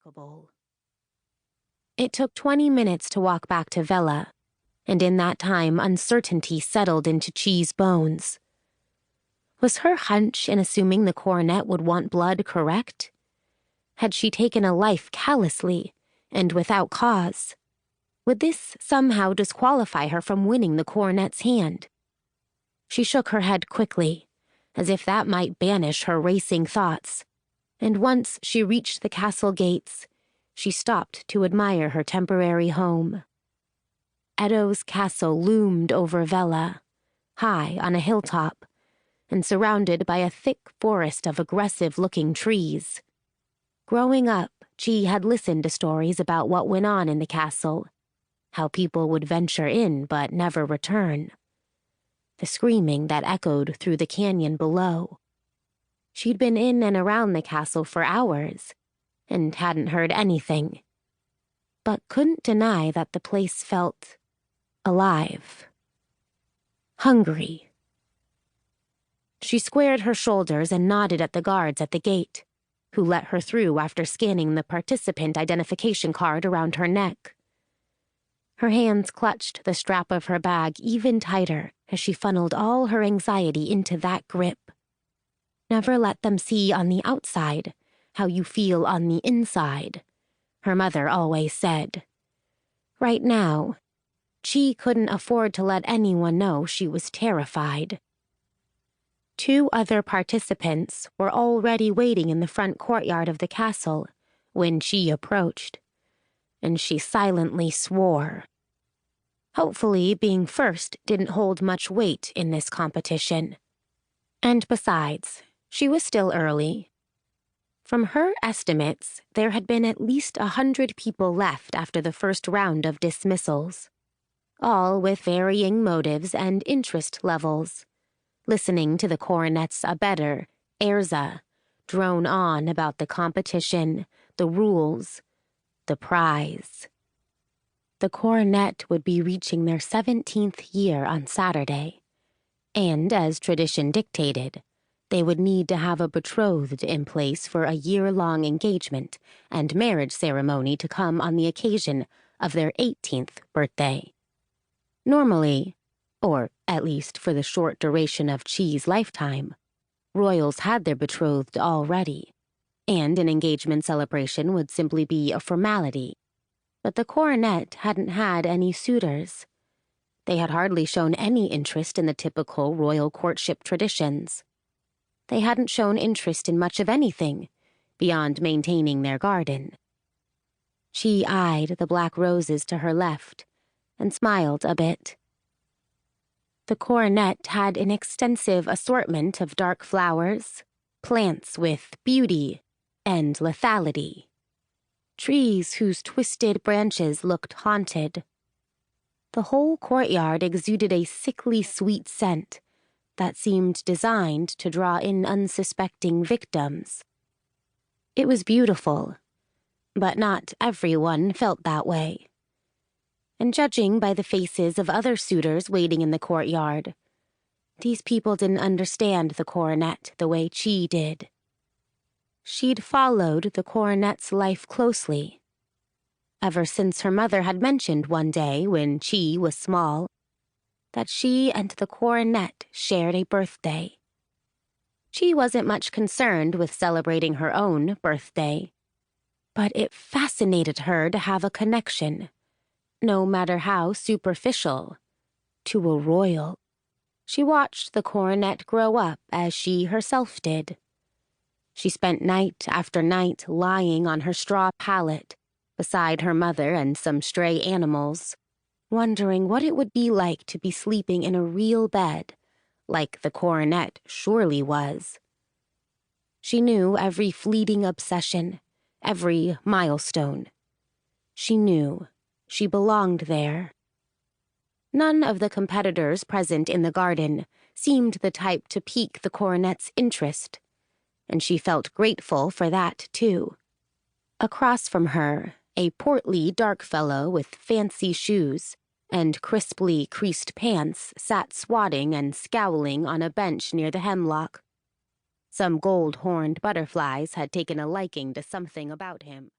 remarkable. It took 20 minutes to walk back to Vela, and in that time uncertainty settled into Chi's bones. Was her hunch in assuming the coronet would want blood correct? Had she taken a life callously and without cause? Would this somehow disqualify her from winning the coronet's hand? She shook her head quickly, as if that might banish her racing thoughts, and once she reached the castle gates, she stopped to admire her temporary home. Edo's castle loomed over Vela, high on a hilltop, and surrounded by a thick forest of aggressive-looking trees. Growing up, Chi had listened to stories about what went on in the castle, how people would venture in but never return. The screaming that echoed through the canyon below. She'd been in and around the castle for hours, and hadn't heard anything, but couldn't deny that the place felt alive. Hungry. She squared her shoulders and nodded at the guards at the gate, who let her through after scanning the participant identification card around her neck. Her hands clutched the strap of her bag even tighter as she funneled all her anxiety into that grip. Never let them see on the outside how you feel on the inside, her mother always said. Right now, Chi couldn't afford to let anyone know she was terrified. 2 other participants were already waiting in the front courtyard of the castle when Chi approached, and she silently swore. Hopefully, being first didn't hold much weight in this competition. And besides, she was still early. From her estimates, there had been at least 100 people left after the first round of dismissals, all with varying motives and interest levels, listening to the coronet's abettor, Erza, drone on about the competition, the rules, the prize. The coronet would be reaching their 17th year on Saturday, and as tradition dictated, they would need to have a betrothed in place for a year-long engagement and marriage ceremony to come on the occasion of their 18th birthday. Normally, or at least for the short duration of Chi's lifetime, royals had their betrothed already, and an engagement celebration would simply be a formality. But the coronet hadn't had any suitors. They had hardly shown any interest in the typical royal courtship traditions. They hadn't shown interest in much of anything, beyond maintaining their garden. She eyed the black roses to her left, and smiled a bit. The coronet had an extensive assortment of dark flowers, plants with beauty and lethality, trees whose twisted branches looked haunted. The whole courtyard exuded a sickly sweet scent that seemed designed to draw in unsuspecting victims. It was beautiful, but not everyone felt that way. And judging by the faces of other suitors waiting in the courtyard, these people didn't understand the coronet the way Chi did. She'd followed the coronet's life closely, ever since her mother had mentioned one day when Chi was small that she and the coronet shared a birthday. She wasn't much concerned with celebrating her own birthday, but it fascinated her to have a connection, no matter how superficial, to a royal. She watched the coronet grow up as she herself did. She spent night after night lying on her straw pallet beside her mother and some stray animals, wondering what it would be like to be sleeping in a real bed, like the coronet surely was. She knew every fleeting obsession, every milestone. She knew she belonged there. None of the competitors present in the garden seemed the type to pique the coronet's interest, and she felt grateful for that, too. Across from her, a portly dark fellow with fancy shoes and crisply creased pants sat swatting and scowling on a bench near the hemlock. Some gold-horned butterflies had taken a liking to something about him.